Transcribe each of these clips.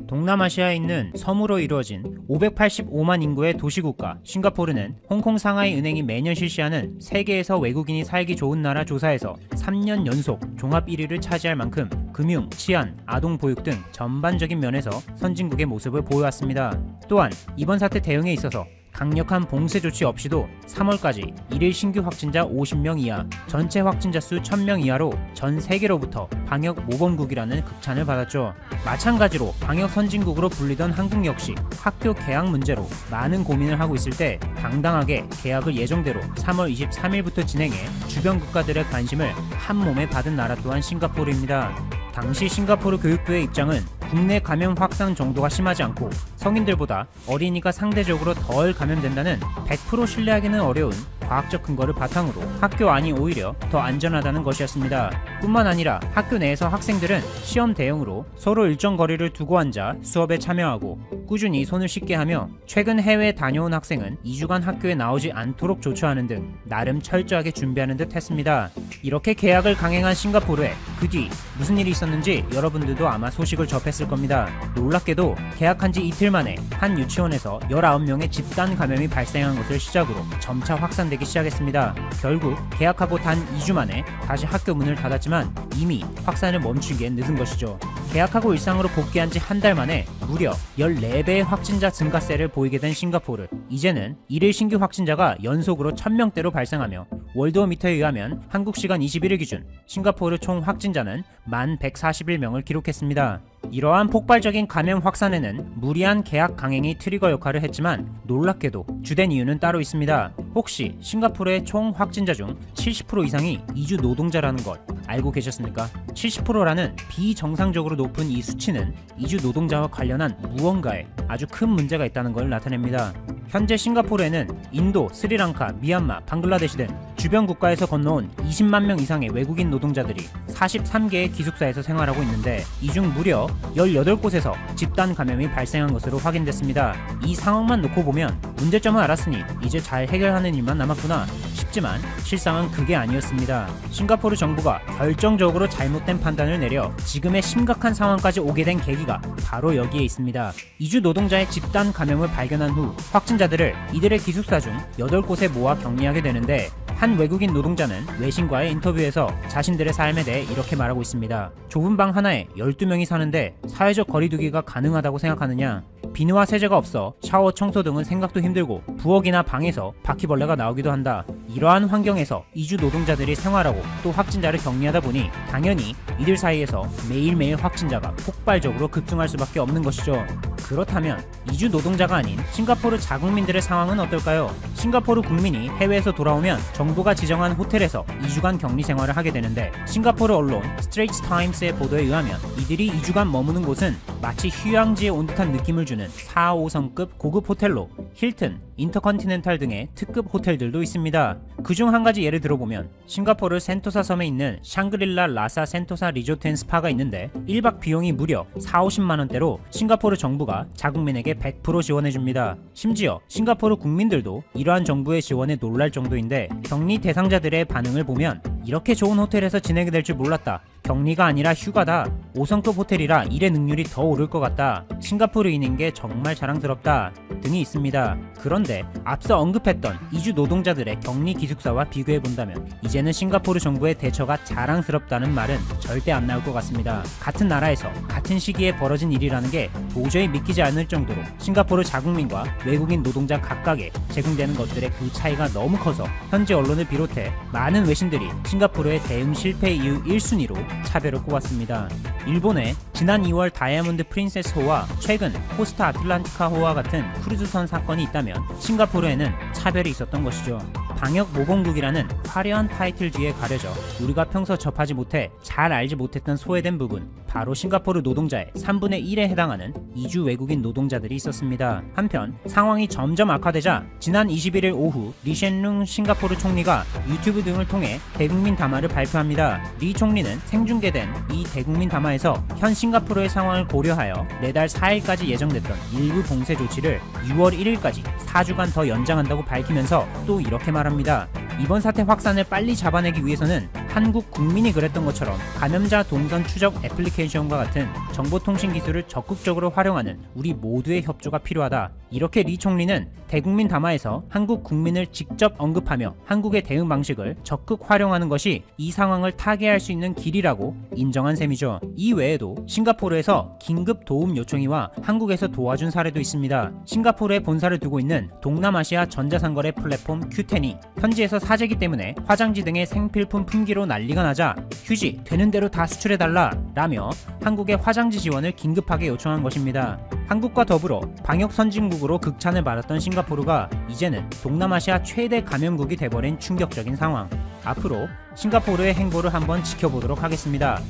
동남아시아에 있는 섬으로 이루어진 585만 인구의 도시국가 싱가포르는 홍콩 상하이 은행이 매년 실시하는 세계에서 외국인이 살기 좋은 나라 조사에서 3년 연속 종합 1위를 차지할 만큼 금융, 치안, 아동 보육 등 전반적인 면에서 선진국의 모습을 보여왔습니다. 또한 이번 사태 대응에 있어서 강력한 봉쇄 조치 없이도 3월까지 1일 신규 확진자 50명 이하, 전체 확진자 수 1000명 이하로 전 세계로부터 방역 모범국이라는 극찬을 받았죠. 마찬가지로 방역 선진국으로 불리던 한국 역시 학교 개학 문제로 많은 고민을 하고 있을 때 당당하게 개학을 예정대로 3월 23일부터 진행해 주변 국가들의 관심을 한몸에 받은 나라 또한 싱가포르입니다. 당시 싱가포르 교육부의 입장은 국내 감염 확산 정도가 심하지 않고 성인들보다 어린이가 상대적으로 덜 감염된다는 100% 신뢰하기는 어려운 과학적 근거를 바탕으로 학교 안이 오히려 더 안전하다는 것이었습니다. 뿐만 아니라 학교 내에서 학생들은 시험 대응으로 서로 일정 거리를 두고 앉아 수업에 참여하고 꾸준히 손을 씻게 하며 최근 해외에 다녀온 학생은 2주간 학교에 나오지 않도록 조처하는 등 나름 철저하게 준비하는 듯 했습니다. 이렇게 개학을 강행한 싱가포르에 그 뒤 무슨 일이 있었는지 여러분들도 아마 소식을 접했을 겁니다. 놀랍게도 개학한 지 이틀 만에 한 유치원에서 19명의 집단 감염이 발생한 것을 시작으로 점차 확산되기 시작했습니다. 결국 개학하고 단 2주 만에 다시 학교 문을 닫았지만 이미 확산을 멈추기엔 늦은 것이죠. 개학하고 일상으로 복귀한 지 한 달 만에 무려 14배의 확진자 증가세를 보이게 된 싱가포르. 이제는 1일 신규 확진자가 연속으로 1000명대로 발생하며 월드오미터에 의하면 한국 시간 21일 기준 싱가포르 총 확진자는 1141명을 기록했습니다. 이러한 폭발적인 감염 확산에는 무리한 개학 강행이 트리거 역할을 했지만 놀랍게도 주된 이유는 따로 있습니다. 혹시 싱가포르의 총 확진자 중 70% 이상이 이주 노동자라는 걸 알고 계셨습니까? 70%라는 비정상적으로 높은 이 수치는 이주 노동자와 관련한 무언가에 아주 큰 문제가 있다는 걸 나타냅니다. 현재 싱가포르에는 인도, 스리랑카, 미얀마, 방글라데시 등 주변 국가에서 건너온 20만 명 이상의 외국인 노동자들이 43개의 기숙사에서 생활하고 있는데 이 중 무려 18곳에서 집단 감염이 발생한 것으로 확인됐습니다. 이 상황만 놓고 보면 문제점을 알았으니 이제 잘 해결하는 일만 남았구나 싶지만 실상은 그게 아니었습니다. 싱가포르 정부가 결정적으로 잘못된 판단을 내려 지금의 심각한 상황까지 오게 된 계기가 바로 여기에 있습니다. 이주 노동자의 집단 감염을 발견한 후 확진자들을 이들의 기숙사 중 8곳에 모아 격리하게 되는데 한 외국인 노동자는 외신과의 인터뷰에서 자신들의 삶에 대해 이렇게 말하고 있습니다. 좁은 방 하나에 12명이 사는데 사회적 거리두기가 가능하다고 생각하느냐? 비누와 세제가 없어 샤워, 청소 등은 생각도 힘들고 부엌이나 방에서 바퀴벌레가 나오기도 한다. 이러한 환경에서 이주 노동자들이 생활하고 또 확진자를 격리하다 보니 당연히 이들 사이에서 매일매일 확진자가 폭발적으로 급증할 수밖에 없는 것이죠. 그렇다면 이주 노동자가 아닌 싱가포르 자국민들의 상황은 어떨까요? 싱가포르 국민이 해외에서 돌아오면 정부가 지정한 호텔에서 2주간 격리 생활을 하게 되는데 싱가포르 언론 스트레이트 타임스의 보도에 의하면 이들이 2주간 머무는 곳은 마치 휴양지에 온 듯한 느낌을 주는 4, 5성급 고급 호텔로 힐튼, 인터컨티넨탈 등의 특급 호텔들도 있습니다. 그중 한 가지 예를 들어보면 싱가포르 센토사 섬에 있는 샹그릴라 라사 센토사 리조트 앤 스파가 있는데 1박 비용이 무려 4, 50만원대로 싱가포르 정부가 자국민에게 100% 지원해줍니다. 심지어 싱가포르 국민들도 이러한 정부의 지원에 놀랄 정도인데 격리 대상자들의 반응을 보면 이렇게 좋은 호텔에서 지내게 될 줄 몰랐다. 격리가 아니라 휴가다. 5성급 호텔이라 일의 능률이 더 오를 것 같다. 싱가포르인인 게 정말 자랑스럽다. 등이 있습니다. 그런데 앞서 언급했던 이주 노동자들의 격리 기숙사와 비교해본다면 이제는 싱가포르 정부의 대처가 자랑스럽다는 말은 절대 안 나올 것 같습니다. 같은 나라에서 같은 시기에 벌어진 일이라는 게 도저히 믿기지 않을 정도로 싱가포르 자국민과 외국인 노동자 각각에 제공되는 것들의 그 차이가 너무 커서 현지 언론을 비롯해 많은 외신들이 싱가포르의 대응 실패 이유 1순위로 차별을 꼽았습니다. 일본의 지난 2월 다이아몬드 프린세스호와 최근 코스타 아틀란티카호와 같은 크루즈선 사건이 있다면 싱가포르에는 차별이 있었던 것이죠. 방역 모범국이라는 화려한 타이틀 뒤에 가려져 우리가 평소 접하지 못해 잘 알지 못했던 소외된 부분, 바로 싱가포르 노동자의 3분의 1에 해당하는 이주 외국인 노동자들이 있었습니다. 한편 상황이 점점 악화되자 지난 21일 오후 리셴룽 싱가포르 총리가 유튜브 등을 통해 대국민 담화를 발표합니다. 리 총리는 생중계된 이 대국민 담화에서 현 싱가포르의 상황을 고려하여 내달 4일까지 예정됐던 일부 봉쇄 조치를 6월 1일까지 4주간 더 연장한다고 밝히면서 또 이렇게 말합니다. 이번 사태 확산을 빨리 잡아내기 위해서는 한국 국민이 그랬던 것처럼 감염자 동선 추적 애플리케이션과 같은 정보통신 기술을 적극적으로 활용하는 우리 모두의 협조가 필요하다. 이렇게 리 총리는 대국민 담화에서 한국 국민을 직접 언급하며 한국의 대응 방식을 적극 활용하는 것이 이 상황을 타개할 수 있는 길이라고 인정한 셈이죠. 이 외에도 싱가포르에서 긴급 도움 요청이 와 한국에서 도와준 사례도 있습니다. 싱가포르에 본사를 두고 있는 동남아시아 전자상거래 플랫폼 Q10이 현지에서 사재기 때문에 화장지 등의 생필품 품귀로 난리가 나자 휴지 되는 대로 다 수출해달라 라며 한국의 화장지 지원을 긴급하게 요청한 것입니다. 한국과 더불어 방역 선진국으로 극찬을 받았던 싱가포르가 이제는 동남아시아 최대 감염국이 돼버린 충격적인 상황. 앞으로 싱가포르의 행보를 한번 지켜보도록 하겠습니다.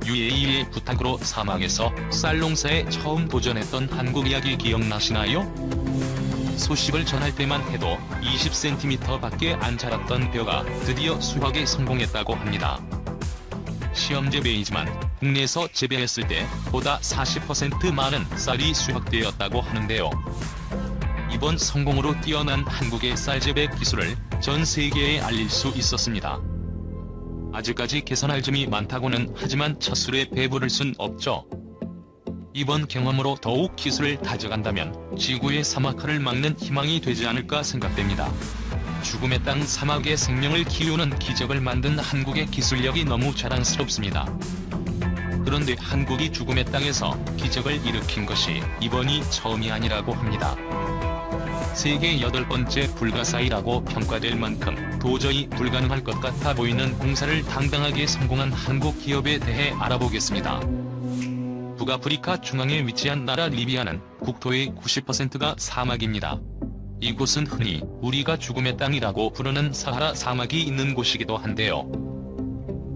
UAE의 부탁으로 사막에서 쌀 농사에 처음 도전했던 한국 이야기 기억나시나요? 소식을 전할 때만 해도 20cm 밖에 안 자랐던 벼가 드디어 수확에 성공했다고 합니다. 시험 재배이지만 국내에서 재배했을 때 보다 40% 많은 쌀이 수확되었다고 하는데요. 이번 성공으로 뛰어난 한국의 쌀 재배 기술을 전 세계에 알릴 수 있었습니다. 아직까지 개선할 점이 많다고는 하지만 첫술에 배부를 순 없죠. 이번 경험으로 더욱 기술을 다져간다면 지구의 사막화를 막는 희망이 되지 않을까 생각됩니다. 죽음의 땅 사막의 생명을 키우는 기적을 만든 한국의 기술력이 너무 자랑스럽습니다. 그런데 한국이 죽음의 땅에서 기적을 일으킨 것이 이번이 처음이 아니라고 합니다. 세계 8번째 불가사의라고 평가될 만큼 도저히 불가능할 것 같아 보이는 공사를 당당하게 성공한 한국 기업에 대해 알아보겠습니다. 북아프리카 중앙에 위치한 나라 리비아는 국토의 90%가 사막입니다. 이곳은 흔히 우리가 죽음의 땅이라고 부르는 사하라 사막이 있는 곳이기도 한데요.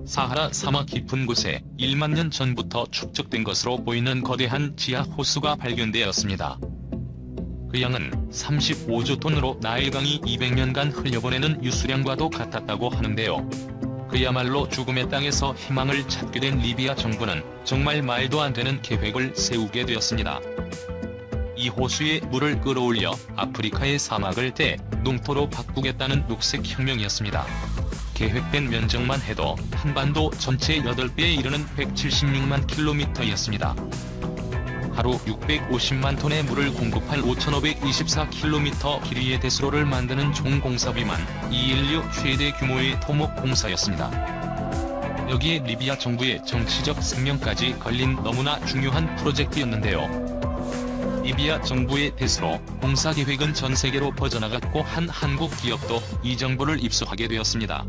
사하라 사막 깊은 곳에 1만 년 전부터 축적된 것으로 보이는 거대한 지하 호수가 발견되었습니다. 그 양은 35조 톤으로 나일강이 200년간 흘려보내는 유수량과도 같았다고 하는데요. 그야말로 죽음의 땅에서 희망을 찾게 된 리비아 정부는 정말 말도 안 되는 계획을 세우게 되었습니다. 이 호수에 물을 끌어올려 아프리카의 사막을 대농토로 바꾸겠다는 녹색혁명이었습니다. 계획된 면적만 해도 한반도 전체 8배에 이르는 176만 킬로미터였습니다. 하루 650만 톤의 물을 공급할 5,524km 길이의 대수로를 만드는 총공사비만 이 인류 최대 규모의 토목 공사였습니다. 여기에 리비아 정부의 정치적 생명까지 걸린 너무나 중요한 프로젝트였는데요. 리비아 정부의 대수로 공사 계획은 전 세계로 퍼져나갔고 한 한국 기업도 이 정보를 입수하게 되었습니다.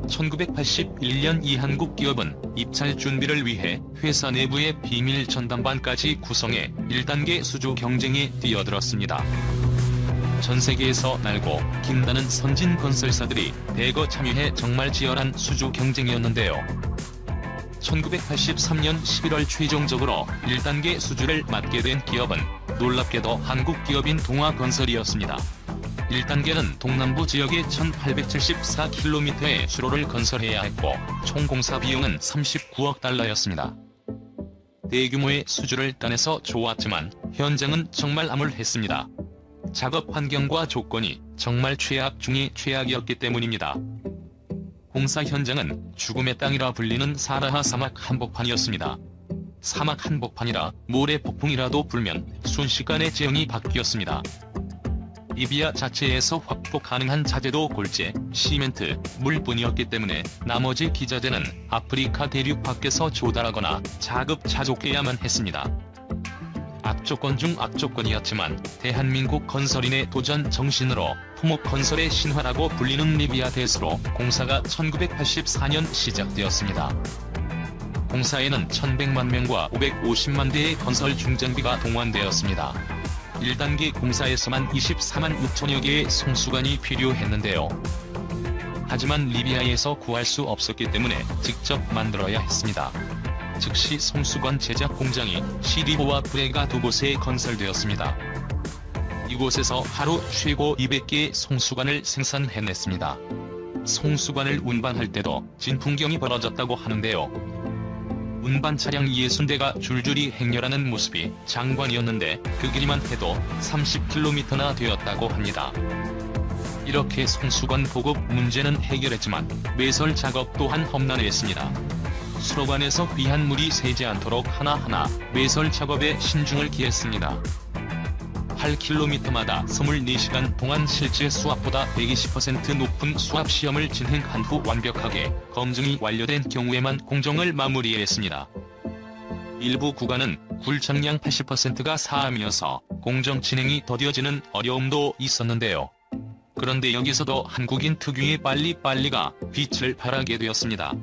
1981년 이 한국 기업은 입찰 준비를 위해 회사 내부의 비밀 전담반까지 구성해 1단계 수주 경쟁에 뛰어들었습니다. 전 세계에서 날고 긴다는 선진 건설사들이 대거 참여해 정말 치열한 수주 경쟁이었는데요. 1983년 11월 최종적으로 1단계 수주를 맡게 된 기업은 놀랍게도 한국 기업인 동아건설이었습니다. 1단계는 동남부 지역의 1874km의 수로를 건설해야 했고 총 공사 비용은 39억 달러였습니다. 대규모의 수주를 따내서 좋았지만 현장은 정말 암울했습니다. 작업 환경과 조건이 정말 최악 중의 최악이었기 때문입니다. 공사 현장은 죽음의 땅이라 불리는 사하라 사막 한복판이었습니다. 사막 한복판이라 모래 폭풍이라도 불면 순식간에 지형이 바뀌었습니다. 리비아 자체에서 확보 가능한 자재도 골재, 시멘트, 물뿐이었기 때문에 나머지 기자재는 아프리카 대륙 밖에서 조달하거나 자급자족해야만 했습니다. 악조건 중 악조건이었지만 대한민국 건설인의 도전 정신으로 토목 건설의 신화라고 불리는 리비아 대수로 공사가 1984년 시작되었습니다. 공사에는 1,100만 명과 550만 대의 건설 중장비가 동원되었습니다. 1단계 공사에서만 24만 6천여 개의 송수관이 필요했는데요. 하지만 리비아에서 구할 수 없었기 때문에 직접 만들어야 했습니다. 즉시 송수관 제작 공장이 시리보와 브레가 두 곳에 건설되었습니다. 이곳에서 하루 최고 200개의 송수관을 생산해냈습니다. 송수관을 운반할 때도 진풍경이 벌어졌다고 하는데요. 운반 차량 60대가 줄줄이 행렬하는 모습이 장관이었는데 그 길이만 해도 30km나 되었다고 합니다. 이렇게 송수관 보급 문제는 해결했지만 매설 작업 또한 험난했습니다. 수로관에서 귀한 물이 새지 않도록 하나하나 매설 작업에 신중을 기했습니다. 8km마다 24시간 동안 실제 수압보다 120% 높은 수압 시험을 진행한 후 완벽하게 검증이 완료된 경우에만 공정을 마무리했습니다. 일부 구간은 굴착량 80%가 사암이어서 공정 진행이 더뎌지는 어려움도 있었는데요. 그런데 여기서도 한국인 특유의 빨리빨리가 빛을 발하게 되었습니다.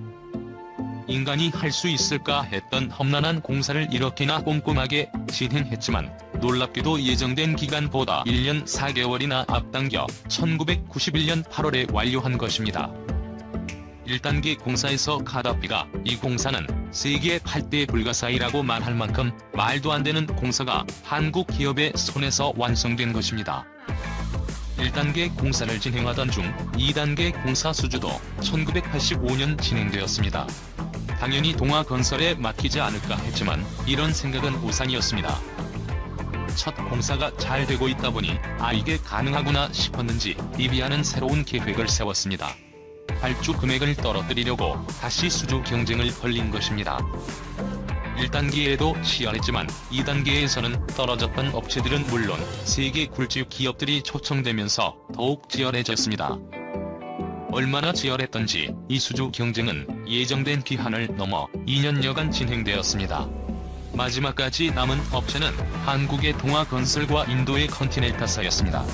인간이 할 수 있을까 했던 험난한 공사를 이렇게나 꼼꼼하게 진행했지만 놀랍게도 예정된 기간보다 1년 4개월이나 앞당겨 1991년 8월에 완료한 것입니다. 1단계 공사에서 카다피가 이 공사는 세계 8대 불가사의라고 말할 만큼 말도 안 되는 공사가 한국 기업의 손에서 완성된 것입니다. 1단계 공사를 진행하던 중 2단계 공사 수주도 1985년 진행되었습니다. 당연히 동아건설에 맡기지 않을까 했지만 이런 생각은 오산이었습니다. 첫 공사가 잘 되고 있다 보니 이게 가능하구나 싶었는지 리비아는 새로운 계획을 세웠습니다. 발주 금액을 떨어뜨리려고 다시 수주 경쟁을 벌린 것입니다. 1단계에도 치열했지만 2단계에서는 떨어졌던 업체들은 물론 세계 굴지 기업들이 초청되면서 더욱 치열해졌습니다. 얼마나 치열했던지 이 수주 경쟁은 예정된 기한을 넘어 2년여간 진행되었습니다. 마지막까지 남은 업체는 한국의 동아건설과 인도의 컨티넨탈사였습니다.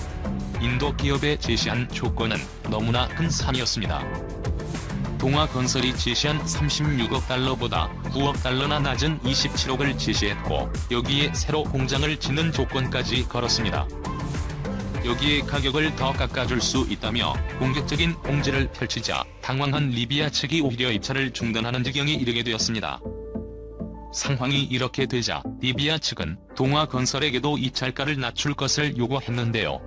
인도 기업에 제시한 조건은 너무나 큰 산이었습니다. 동아건설이 제시한 36억 달러보다 9억 달러나 낮은 27억을 제시했고 여기에 새로 공장을 짓는 조건까지 걸었습니다. 여기에 가격을 더 깎아줄 수 있다며 공격적인 공지를 펼치자 당황한 리비아 측이 오히려 입찰을 중단하는 지경에 이르게 되었습니다. 상황이 이렇게 되자 리비아 측은 동아건설에게도 입찰가를 낮출 것을 요구했는데요.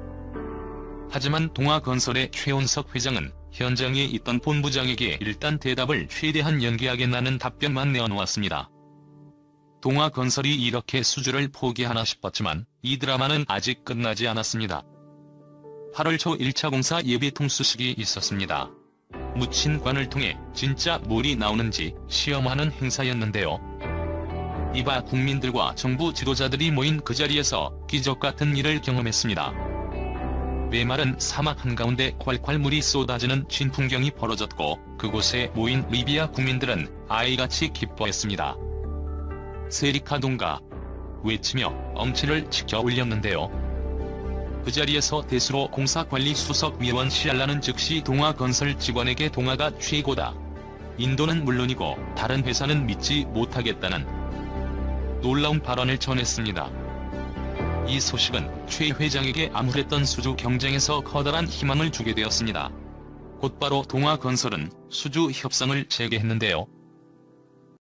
하지만 동아건설의 최원석 회장은 현장에 있던 본부장에게 일단 대답을 최대한 연기하겠다는 답변만 내어놓았습니다. 동아건설이 이렇게 수주를 포기하나 싶었지만 이 드라마는 아직 끝나지 않았습니다. 8월 초 1차 공사 예비 통수식이 있었습니다. 묻힌 관을 통해 진짜 물이 나오는지 시험하는 행사였는데요. 이봐 국민들과 정부 지도자들이 모인 그 자리에서 기적 같은 일을 경험했습니다. 메마른 사막 한가운데 콸콸 물이 쏟아지는 진풍경이 벌어졌고 그곳에 모인 리비아 국민들은 아이같이 기뻐했습니다. 세리카동가 외치며 엄지를 치켜 올렸는데요. 그 자리에서 대수로 공사관리수석위원 시알라는 즉시 동아건설 직원에게 동아가 최고다. 인도는 물론이고 다른 회사는 믿지 못하겠다는 놀라운 발언을 전했습니다. 이 소식은 최 회장에게 암울했던 수주 경쟁에서 커다란 희망을 주게 되었습니다. 곧바로 동아건설은 수주 협상을 재개했는데요.